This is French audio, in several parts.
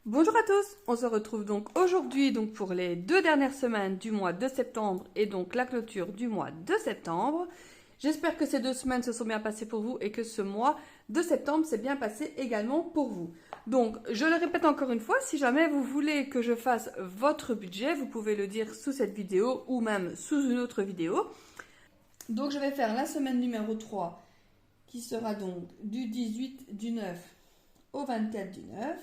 Bonjour à tous, on se retrouve donc aujourd'hui pour les 2 dernières semaines du mois de septembre et donc la clôture du mois de septembre. J'espère que ces 2 semaines se sont bien passées pour vous et que ce mois de septembre s'est bien passé également pour vous. Donc je le répète encore une fois, si jamais vous voulez que je fasse votre budget, vous pouvez le dire sous cette vidéo ou même sous une autre vidéo. Donc je vais faire la semaine numéro 3 qui sera donc du 18 du 9 au 24 du 9.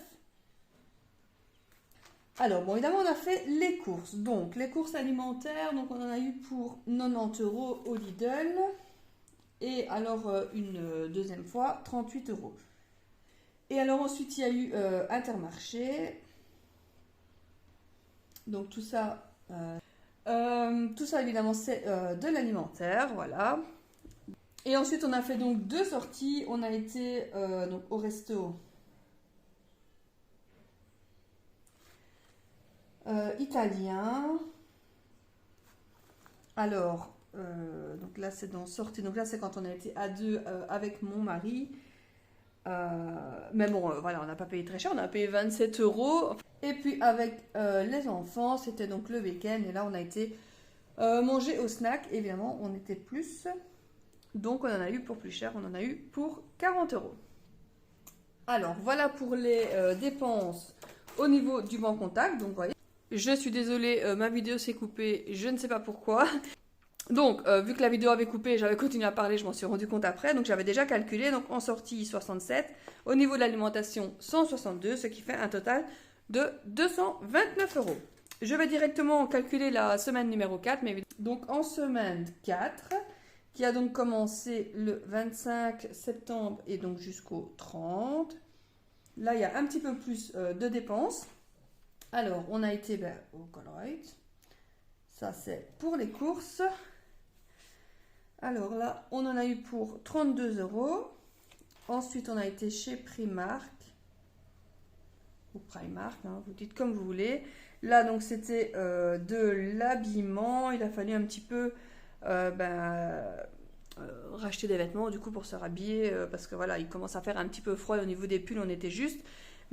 Alors, bon, évidemment, on a fait les courses. Donc, les courses alimentaires, donc on en a eu pour 90 euros au Lidl. Et alors, une deuxième fois, 38 euros. Et alors, ensuite, il y a eu Intermarché. Donc, tout ça, évidemment, c'est de l'alimentaire, voilà. Et ensuite, on a fait donc 2 sorties. On a été donc, au resto italien. Alors, donc là, c'est dans sortie. Donc là, c'est quand on a été à deux avec mon mari. Mais bon, voilà, on n'a pas payé très cher. On a payé 27 euros. Et puis, avec les enfants, c'était donc le week-end. Et là, on a été manger au snack. Évidemment, on était plus. Donc, on en a eu pour plus cher. On en a eu pour 40 euros. Alors, voilà pour les dépenses au niveau du banc contact. Donc, vous voyez. Je suis désolée, ma vidéo s'est coupée. Je ne sais pas pourquoi. Donc, vu que la vidéo avait coupé, j'avais continué à parler, je m'en suis rendu compte après. Donc, j'avais déjà calculé. Donc, en sortie, 67. Au niveau de l'alimentation, 162, ce qui fait un total de 229 euros. Je vais directement calculer la semaine numéro 4. Donc, en semaine 4, qui a donc commencé le 25 septembre et donc jusqu'au 30. Là, il y a un petit peu plus de dépenses. Alors, on a été au Colruyt. Ça, c'est pour les courses. Alors là, on en a eu pour 32 euros. Ensuite, on a été chez Primark. Ou Primark, hein, vous dites comme vous voulez. Là, donc, c'était de l'habillement. Il a fallu un petit peu racheter des vêtements, du coup, pour se rhabiller. Parce que voilà, il commence à faire un petit peu froid au niveau des pulls, on était juste.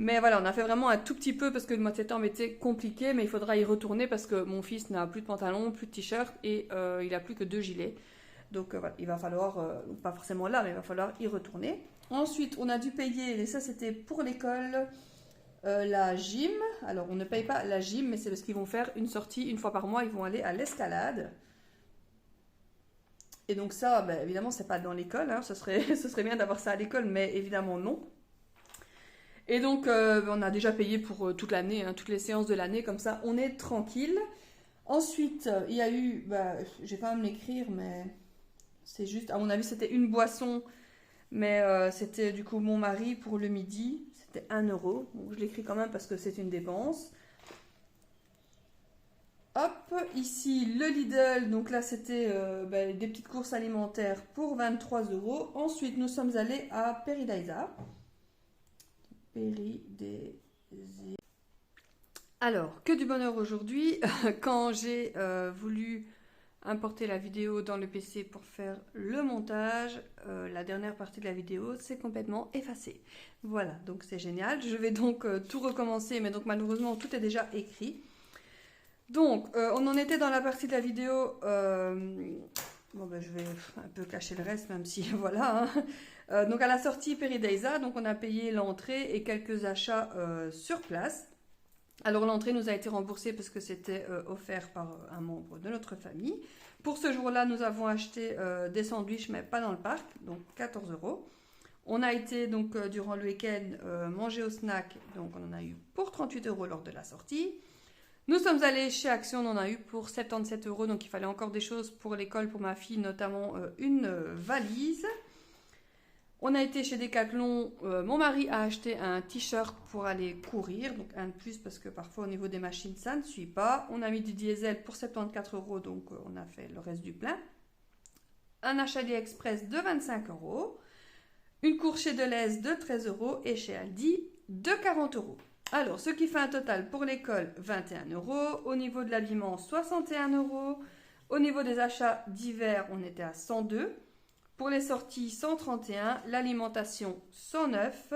Mais voilà, on a fait vraiment un tout petit peu parce que le mois de septembre était compliqué. Mais il faudra y retourner parce que mon fils n'a plus de pantalon, plus de t-shirt et il n'a plus que 2 gilets. Donc voilà, il va falloir, pas forcément là, mais il va falloir y retourner. Ensuite, on a dû payer, et ça c'était pour l'école, la gym. Alors on ne paye pas la gym, mais c'est parce qu'ils vont faire une sortie une fois par mois, ils vont aller à l'escalade. Et donc ça, évidemment, c'est pas dans l'école, hein, ce serait bien d'avoir ça à l'école, mais évidemment non. Et donc on a déjà payé pour toute l'année, hein, toutes les séances de l'année, comme ça on est tranquille. Ensuite, il y a eu, je vais quand même l'écrire, mais c'est juste, à mon avis, c'était une boisson, mais c'était du coup mon mari pour le midi, c'était 1 euro. Donc, je l'écris quand même parce que c'est une dépense. Hop, ici le Lidl, donc là c'était des petites courses alimentaires pour 23 euros. Ensuite, nous sommes allés à Peridaisa. Alors, que du bonheur aujourd'hui, quand j'ai voulu importer la vidéo dans le PC pour faire le montage, la dernière partie de la vidéo s'est complètement effacée. Voilà, donc c'est génial. Je vais donc tout recommencer, mais donc malheureusement tout est déjà écrit. Donc, on en était dans la partie de la vidéo. Je vais un peu cacher le reste, même si voilà. Hein. Donc à la sortie Peridaisa, donc on a payé l'entrée et quelques achats sur place. Alors l'entrée nous a été remboursée parce que c'était offert par un membre de notre famille. Pour ce jour-là, nous avons acheté des sandwichs, mais pas dans le parc, donc 14 euros. On a été donc durant le week-end manger au snack, donc on en a eu pour 38 euros lors de la sortie. Nous sommes allés chez Action, on en a eu pour 77 euros, donc il fallait encore des choses pour l'école pour ma fille, notamment une valise. On a été chez Decathlon, mon mari a acheté un t-shirt pour aller courir, donc un de plus parce que parfois au niveau des machines ça ne suit pas. On a mis du diesel pour 74 euros, donc on a fait le reste du plein. Un achat AliExpress de 25 euros, une course chez Deleuze de 13 euros et chez Aldi de 40 euros. Alors, ce qui fait un total pour l'école 21 euros, au niveau de l'habillement 61 euros, au niveau des achats d'hiver on était à 102. Pour les sorties, 131, l'alimentation, 109.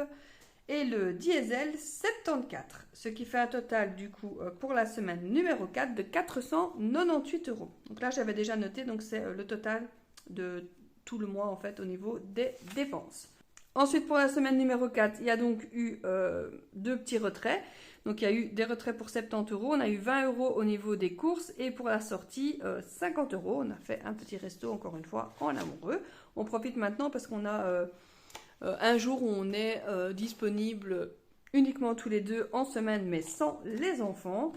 et le diesel 74, ce qui fait un total du coup pour la semaine numéro 4 de 498 euros. Donc là j'avais déjà noté, donc c'est le total de tout le mois en fait au niveau des dépenses. Ensuite pour la semaine numéro 4, il y a donc eu deux petits retraits. Donc il y a eu des retraits pour 70 euros, on a eu 20 euros au niveau des courses et pour la sortie 50 euros. On a fait un petit resto encore une fois en amoureux. On profite maintenant parce qu'on a un jour où on est disponible uniquement tous les deux en semaine mais sans les enfants.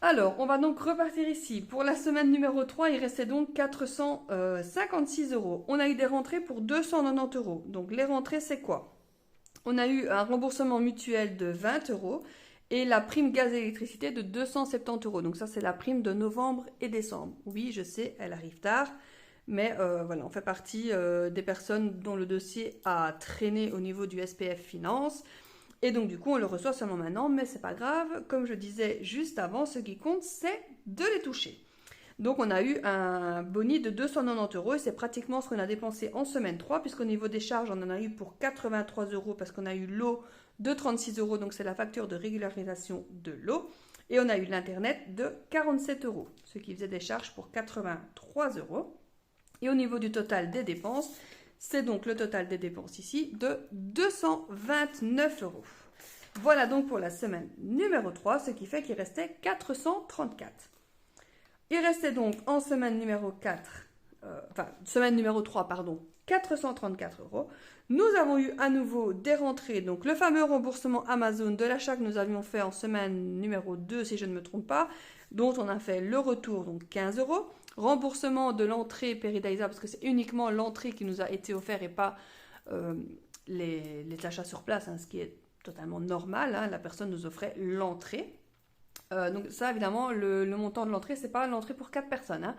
Alors on va donc repartir ici. Pour la semaine numéro 3 il restait donc 456 euros. On a eu des rentrées pour 290 euros. Donc les rentrées c'est quoi? On a eu un remboursement mutuel de 20 euros et la prime gaz et électricité de 270 euros. Donc ça, c'est la prime de novembre et décembre. Oui, je sais, elle arrive tard, mais voilà, on fait partie des personnes dont le dossier a traîné au niveau du SPF Finance. Et donc du coup, on le reçoit seulement maintenant, mais c'est pas grave. Comme je disais juste avant, ce qui compte, c'est de les toucher. Donc on a eu un boni de 290 euros et c'est pratiquement ce qu'on a dépensé en semaine 3 puisqu'au niveau des charges on en a eu pour 83 euros parce qu'on a eu l'eau de 36 euros, donc c'est la facture de régularisation de l'eau, et on a eu l'internet de 47 euros, ce qui faisait des charges pour 83 euros. Et au niveau du total des dépenses, c'est donc le total des dépenses ici de 229 euros. Voilà donc pour la semaine numéro 3, ce qui fait qu'il restait 434. Il restait donc en semaine numéro 3, 434 euros. Nous avons eu à nouveau des rentrées, donc le fameux remboursement Amazon de l'achat que nous avions fait en semaine numéro 2, si je ne me trompe pas, dont on a fait le retour, donc 15 euros. Remboursement de l'entrée Peridaisa, parce que c'est uniquement l'entrée qui nous a été offerte et pas les achats sur place, hein, ce qui est totalement normal, hein, la personne nous offrait l'entrée. Donc ça évidemment le montant de l'entrée c'est pas l'entrée pour 4 personnes hein.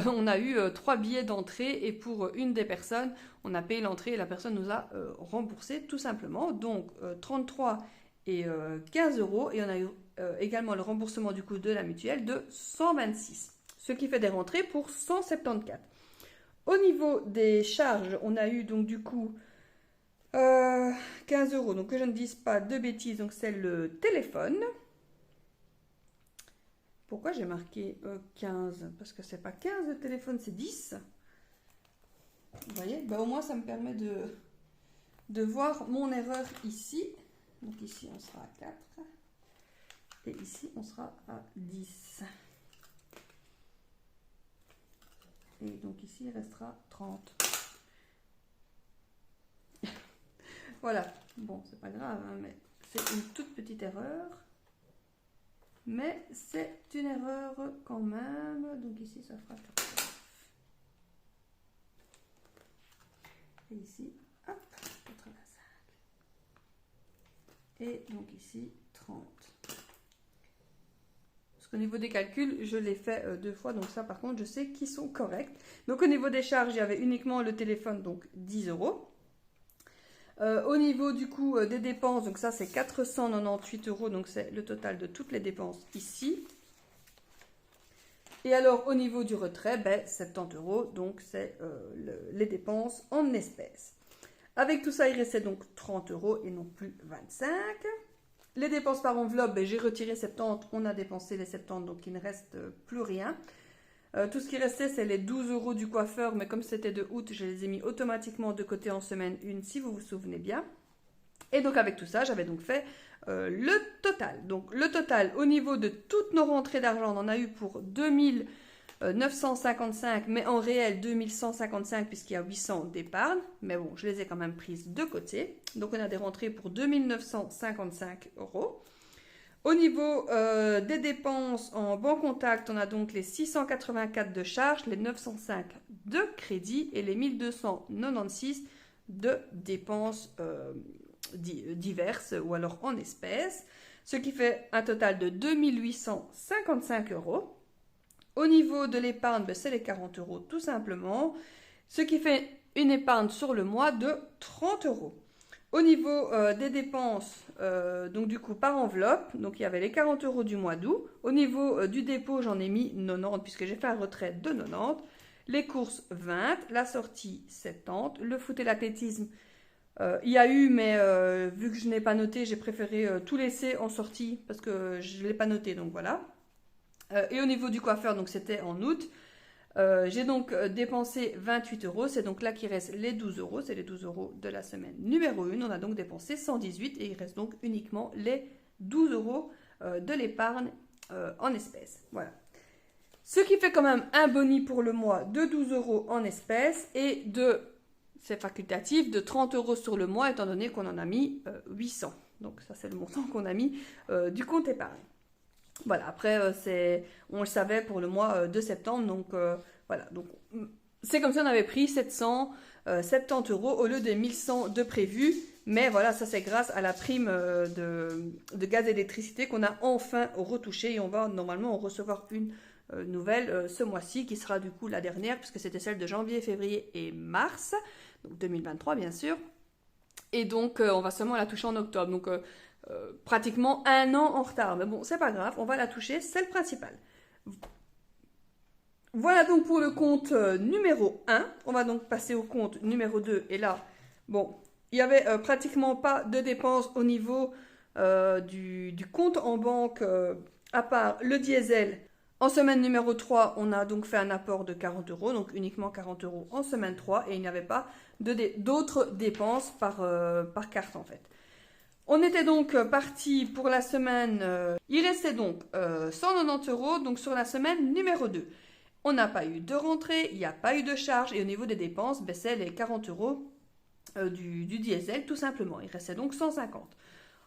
On a eu 3 billets d'entrée et pour une des personnes on a payé l'entrée et la personne nous a remboursé tout simplement, donc 33 et 15 euros, et on a eu également le remboursement du coût de la mutuelle de 126, ce qui fait des rentrées pour 174. Au niveau des charges on a eu donc du coup 15 euros, donc que je ne dise pas de bêtises, donc c'est le téléphone. Pourquoi j'ai marqué 15? Parce que c'est pas 15 le téléphone, c'est 10. Vous voyez, au moins ça me permet de voir mon erreur ici. Donc ici on sera à 4. Et ici on sera à 10. Et donc ici il restera 30. Voilà, bon c'est pas grave, hein, mais c'est une toute petite erreur. Mais c'est une erreur quand même. Donc ici, ça fera 89. Et ici, hop, 85. Et donc ici, 30. Parce qu'au niveau des calculs, je l'ai fait 2 fois. Donc ça, par contre, je sais qu'ils sont corrects. Donc au niveau des charges, il y avait uniquement le téléphone, donc 10 euros. Au niveau du coup des dépenses, donc ça c'est 498 euros, donc c'est le total de toutes les dépenses ici. Et alors au niveau du retrait, 70 euros, donc c'est les dépenses en espèces. Avec tout ça, il restait donc 30 euros et non plus 25. Les dépenses par enveloppe, j'ai retiré 70, on a dépensé les 70, donc il ne reste plus rien. Tout ce qui restait, c'est les 12 euros du coiffeur, mais comme c'était de août, je les ai mis automatiquement de côté en semaine 1, si vous vous souvenez bien. Et donc avec tout ça, j'avais donc fait le total. Donc le total, au niveau de toutes nos rentrées d'argent, on en a eu pour 2955, mais en réel 2155, puisqu'il y a 800 d'épargne. Mais bon, je les ai quand même prises de côté. Donc on a des rentrées pour 2955 euros. Au niveau des dépenses en bon contact, on a donc les 684 de charges, les 905 de crédit et les 1296 de dépenses diverses ou alors en espèces, ce qui fait un total de 2855 euros. Au niveau de l'épargne, c'est les 40 euros tout simplement, ce qui fait une épargne sur le mois de 30 euros. Au niveau des dépenses, donc du coup par enveloppe, donc il y avait les 40 euros du mois d'août. Au niveau du dépôt, j'en ai mis 90 puisque j'ai fait un retrait de 90. Les courses 20, la sortie 70, le foot et l'athlétisme Il y a eu, mais vu que je n'ai pas noté, j'ai préféré tout laisser en sortie parce que je ne l'ai pas noté, donc voilà. Et au niveau du coiffeur, donc c'était en août. J'ai donc dépensé 28 euros, c'est donc là qu'il reste les 12 euros, c'est les 12 euros de la semaine numéro 1. On a donc dépensé 118 et il reste donc uniquement les 12 euros de l'épargne en espèces. Voilà. Ce qui fait quand même un boni pour le mois de 12 euros en espèces et c'est facultatif, de 30 euros sur le mois étant donné qu'on en a mis 800. Donc ça c'est le montant qu'on a mis du compte épargne. Voilà, après, on le savait pour le mois de septembre, donc voilà. Donc, c'est comme si on avait pris 770 euros au lieu des 1100 de prévu. Mais voilà, ça c'est grâce à la prime de gaz et d'électricité qu'on a enfin retouché et on va normalement en recevoir une nouvelle ce mois-ci qui sera du coup la dernière puisque c'était celle de janvier, février et mars, donc 2023 bien sûr. Et donc, on va seulement la toucher en octobre. Donc, pratiquement un an en retard. Mais bon, c'est pas grave, on va la toucher, c'est le principal. Voilà donc pour le compte numéro 1. On va donc passer au compte numéro 2. Et là, bon, il n'y avait pratiquement pas de dépenses au niveau du compte en banque, à part le diesel. En semaine numéro 3, on a donc fait un apport de 40 euros, donc uniquement 40 euros en semaine 3, et il n'y avait pas d'autres dépenses par carte en fait. On était donc parti pour la semaine, il restait donc 190 euros donc sur la semaine numéro 2. On n'a pas eu de rentrée, il n'y a pas eu de charge et au niveau des dépenses, c'est les 40 euros du diesel tout simplement. Il restait donc 150.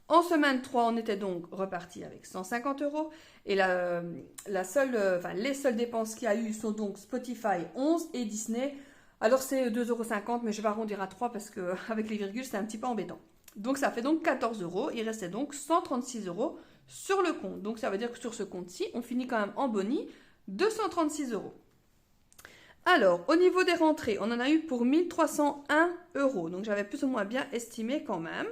En semaine 3, on était donc reparti avec 150 euros et les seules dépenses qu'il y a eu sont donc Spotify 11 et Disney. Alors c'est 2,50 euros, mais je vais arrondir à 3 parce qu'avec les virgules c'est un petit peu embêtant. Donc ça fait donc 14 euros, il restait donc 136 euros sur le compte. Donc ça veut dire que sur ce compte-ci, on finit quand même en boni de 136 euros. Alors, au niveau des rentrées, on en a eu pour 1301 euros. Donc j'avais plus ou moins bien estimé quand même.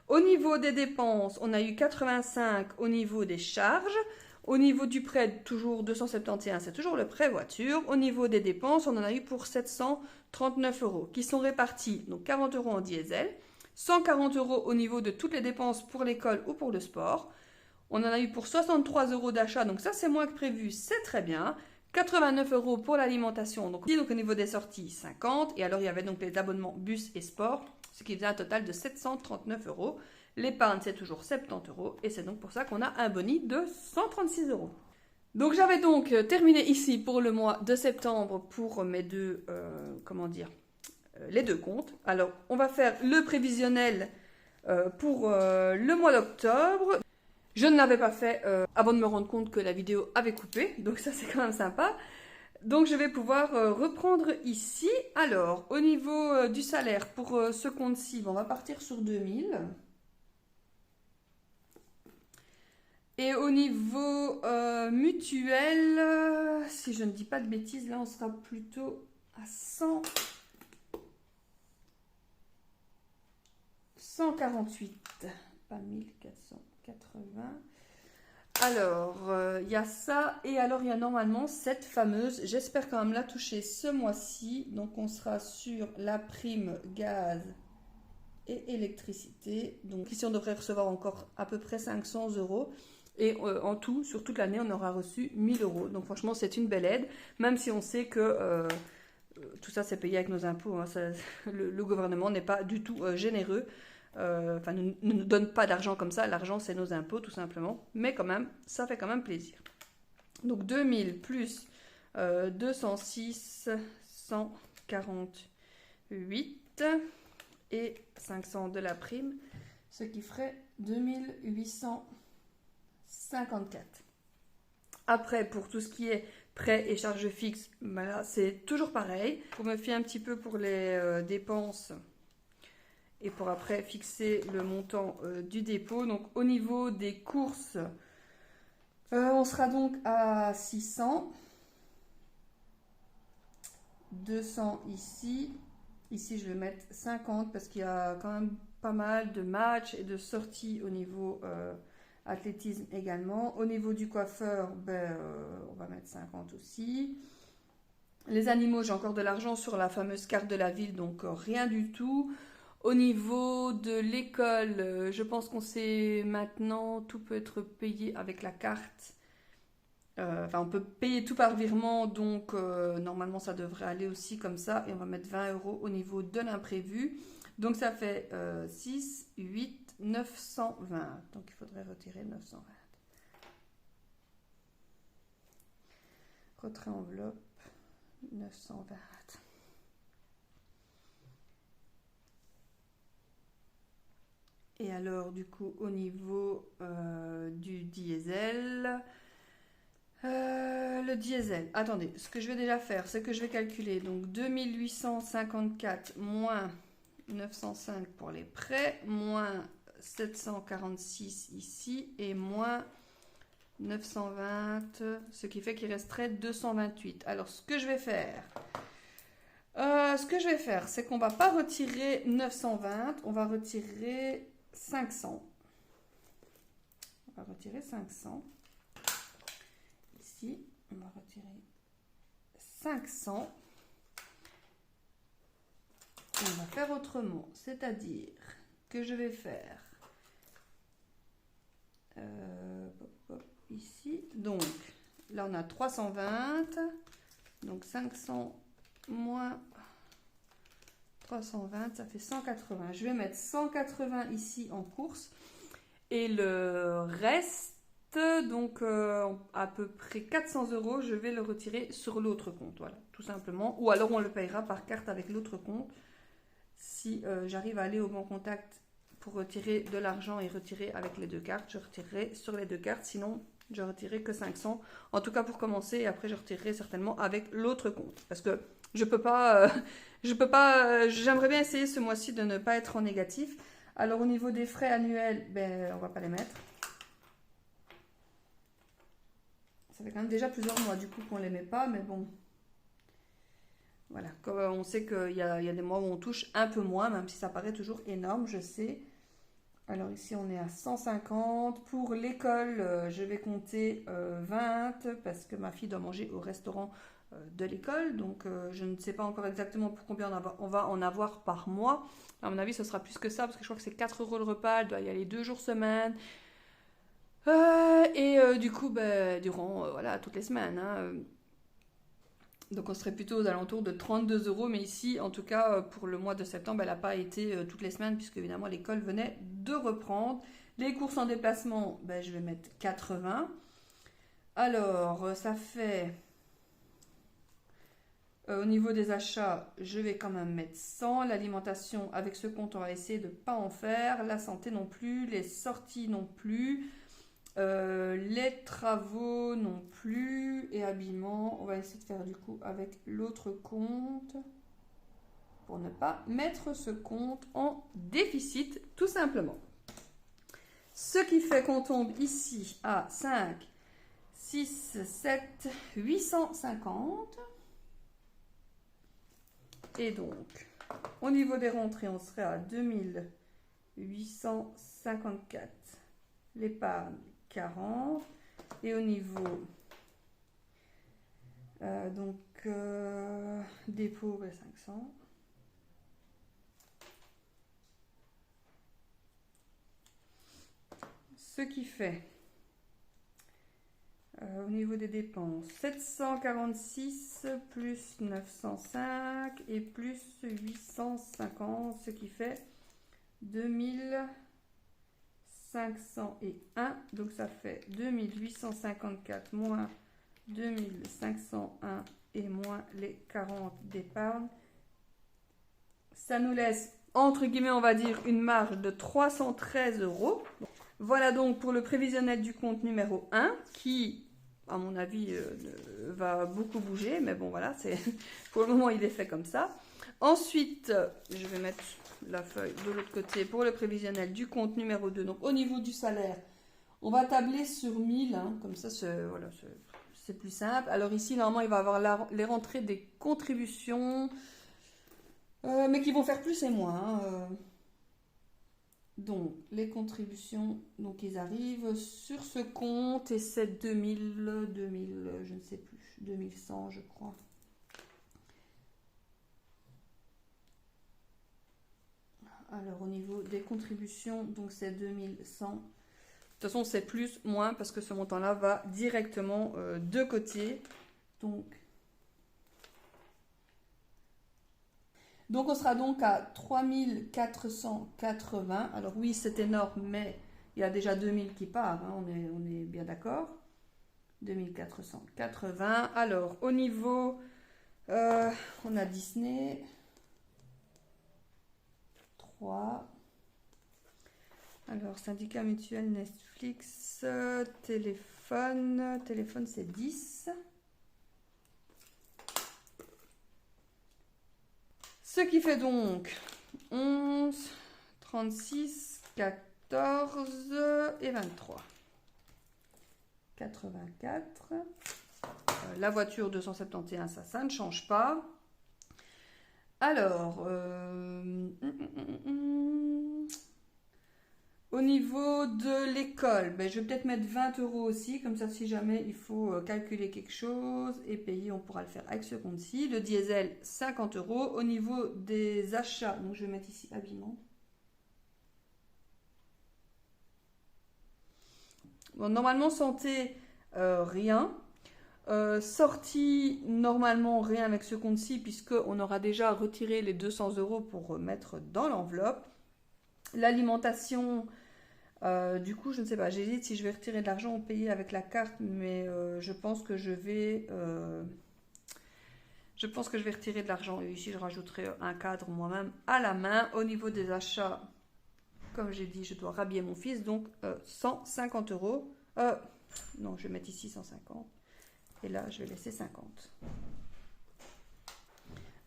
Au niveau des dépenses, on a eu 85 au niveau des charges. Au niveau du prêt, toujours 271, c'est toujours le prêt voiture. Au niveau des dépenses, on en a eu pour 739 euros qui sont répartis, donc 40 euros en diesel, 140 euros au niveau de toutes les dépenses pour l'école ou pour le sport. On en a eu pour 63 euros d'achat, donc ça c'est moins que prévu, c'est très bien. 89 euros pour l'alimentation, donc au niveau des sorties, 50. Et alors il y avait donc les abonnements bus et sport, ce qui faisait un total de 739 euros. L'épargne c'est toujours 70 euros et c'est donc pour ça qu'on a un boni de 136 euros. Donc j'avais donc terminé ici pour le mois de septembre pour mes les deux comptes. Alors, on va faire le prévisionnel pour le mois d'octobre. Je ne l'avais pas fait avant de me rendre compte que la vidéo avait coupé, donc ça c'est quand même sympa. Donc je vais pouvoir reprendre ici. Alors, au niveau du salaire pour ce compte-ci, on va partir sur 2000. Et au niveau mutuel, si je ne dis pas de bêtises, là on sera plutôt à 148, pas 1480. Alors, il y a ça et alors il y a normalement cette fameuse, j'espère quand même la toucher ce mois-ci. Donc on sera sur la prime gaz et électricité. Donc ici on devrait recevoir encore à peu près 500 euros. Et en tout, sur toute l'année, on aura reçu 1000 euros. Donc franchement, c'est une belle aide, même si on sait que tout ça, c'est payé avec nos impôts. Hein. Le gouvernement n'est pas du tout généreux. Ne nous donne pas d'argent comme ça. L'argent, c'est nos impôts, tout simplement. Mais quand même, ça fait quand même plaisir. Donc 2000 plus 206, 148 et 500 de la prime, ce qui ferait 2854. Après, pour tout ce qui est prêts et charges fixes, là, c'est toujours pareil. Pour me fier un petit peu pour les dépenses et pour après fixer le montant du dépôt. Donc, au niveau des courses, on sera donc à 600. 200 ici. Ici, je vais mettre 50 parce qu'il y a quand même pas mal de matchs et de sorties au niveau athlétisme également. Au niveau du coiffeur, on va mettre 50 aussi. Les animaux, j'ai encore de l'argent sur la fameuse carte de la ville, donc rien du tout. Au niveau de l'école, je pense qu'on sait maintenant, tout peut être payé avec la carte. Enfin, on peut payer tout par virement, donc normalement ça devrait aller aussi comme ça. Et on va mettre 20 € au niveau de l'imprévu. Donc ça fait 6, 8, 920. Donc il faudrait retirer 920. Retrait enveloppe, 920. Et alors, du coup, au niveau du diesel, le diesel, attendez, ce que je vais déjà faire, c'est que je vais calculer donc 2854 moins 905 pour les prêts, moins 746 ici et moins 920, ce qui fait qu'il resterait 228. Alors, ce que je vais faire, c'est qu'on va pas retirer 920, on va retirer 500. On va retirer 500. Ici, on va retirer 500. Et on va faire autrement, c'est-à-dire que je vais faire ici. Donc, là, on a 320. Donc, 500 moins 320, ça fait 180. Je vais mettre 180 ici en course. Et le reste, donc à peu près 400 €, je vais le retirer sur l'autre compte. Voilà, tout simplement. Ou alors on le payera par carte avec l'autre compte. Si j'arrive à aller au bon contact pour retirer de l'argent et retirer avec les deux cartes, je retirerai sur les deux cartes. Sinon, je retirerai que 500. En tout cas pour commencer. Et après, je retirerai certainement avec l'autre compte. Parce que je peux pas... j'aimerais bien essayer ce mois-ci de ne pas être en négatif. Alors au niveau des frais annuels, ben, on va pas les mettre. Ça fait quand même déjà plusieurs mois du coup qu'on les met pas, mais bon. Voilà, comme on sait qu'il y a des mois où on touche un peu moins, même si ça paraît toujours énorme, je sais. Alors ici on est à 150. Pour l'école, je vais compter 20 parce que ma fille doit manger au restaurant de l'école. Donc je ne sais pas encore exactement pour combien on va en avoir par mois. À mon avis, ce sera plus que ça parce que je crois que c'est 4 € le repas. Elle doit y aller 2 jours semaine. Du coup, durant voilà, toutes les semaines. Hein, donc on serait plutôt aux alentours de 32 €. Mais ici, en tout cas, pour le mois de septembre, elle n'a pas été toutes les semaines puisque évidemment l'école venait de reprendre. Les courses en déplacement, je vais mettre 80. Alors, ça fait... au niveau des achats, je vais quand même mettre 100. L'alimentation, avec ce compte, on va essayer de ne pas en faire. La santé non plus. Les sorties non plus. Les travaux non plus. Et habillement, on va essayer de faire du coup avec l'autre compte. Pour ne pas mettre ce compte en déficit, tout simplement. Ce qui fait qu'on tombe ici à 5, 6, 7, 850. Et donc, au niveau des rentrées, on serait à 2854. L'épargne, 40. Et au niveau dépôt, 500. Ce qui fait, au niveau des dépenses, 746 plus 905 et plus 850, ce qui fait 2501. Donc ça fait 2854 moins 2501 et moins les 40 d'épargne. Ça nous laisse, entre guillemets, on va dire, une marge de 313 €. Voilà donc pour le prévisionnel du compte numéro 1 qui, à mon avis, va beaucoup bouger. Mais bon, voilà, pour le moment, il est fait comme ça. Ensuite, je vais mettre la feuille de l'autre côté pour le prévisionnel du compte numéro 2. Donc, au niveau du salaire, on va tabler sur 1000. Hein, comme ça, c'est plus simple. Alors ici, normalement, il va y avoir les rentrées des contributions, mais qui vont faire plus et moins. Donc, les contributions, donc ils arrivent sur ce compte et c'est 2000, je ne sais plus, 2100 je crois. Alors au niveau des contributions, donc c'est 2100. De toute façon, c'est plus, moins, parce que ce montant-là va directement de côté. Donc on sera donc à 3480. Alors oui, c'est énorme, mais il y a déjà 2000 qui partent, hein, on est bien d'accord. 2480. Alors au niveau, on a Disney. 3. Alors syndicat mutuel, Netflix, téléphone. Téléphone c'est 10. Ce qui fait donc 11, 36, 14 et 23. 84. La voiture 271, ça ne change pas. Alors, au niveau de l'école, ben, je vais peut-être mettre 20 € aussi, comme ça si jamais il faut calculer quelque chose et payer, on pourra le faire avec ce compte-ci. Le diesel, 50 €. Au niveau des achats, donc je vais mettre ici habillement. Bon, normalement, santé, rien. Sortie, normalement, rien avec ce compte-ci, puisqu'on aura déjà retiré les 200 € pour mettre dans l'enveloppe. L'alimentation, du coup, je ne sais pas, j'hésite si je vais retirer de l'argent ou payer avec la carte, mais je pense que je vais retirer de l'argent. Et ici, je rajouterai un cadre moi-même à la main. Au niveau des achats, comme j'ai dit, je dois rhabiller mon fils, donc 150 €. Non, je vais mettre ici 150. Et là, je vais laisser 50.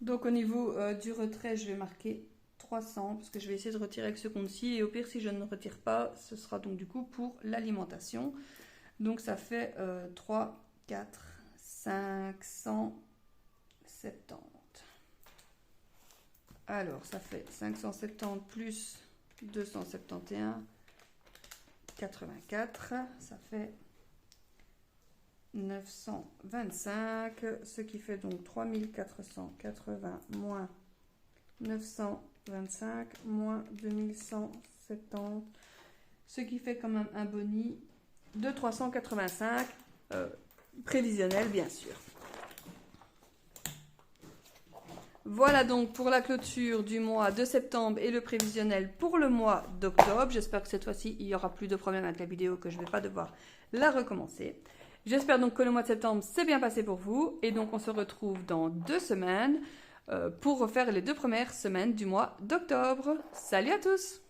Donc, au niveau du retrait, je vais marquer 300 parce que je vais essayer de retirer avec ce compte-ci. Et au pire, si je ne retire pas, ce sera donc du coup pour l'alimentation. Donc, ça fait 3, 4, 570. Alors, ça fait 570 plus 271, 84. Ça fait 925, ce qui fait donc 3480 moins 925 moins 2170, ce qui fait quand même un boni de 385, prévisionnel bien sûr. Voilà donc pour la clôture du mois de septembre et le prévisionnel pour le mois d'octobre. J'espère que cette fois-ci, il n'y aura plus de problème avec la vidéo, que je ne vais pas devoir la recommencer. J'espère donc que le mois de septembre s'est bien passé pour vous. Et donc, on se retrouve dans 2 semaines pour refaire les 2 premières semaines du mois d'octobre. Salut à tous!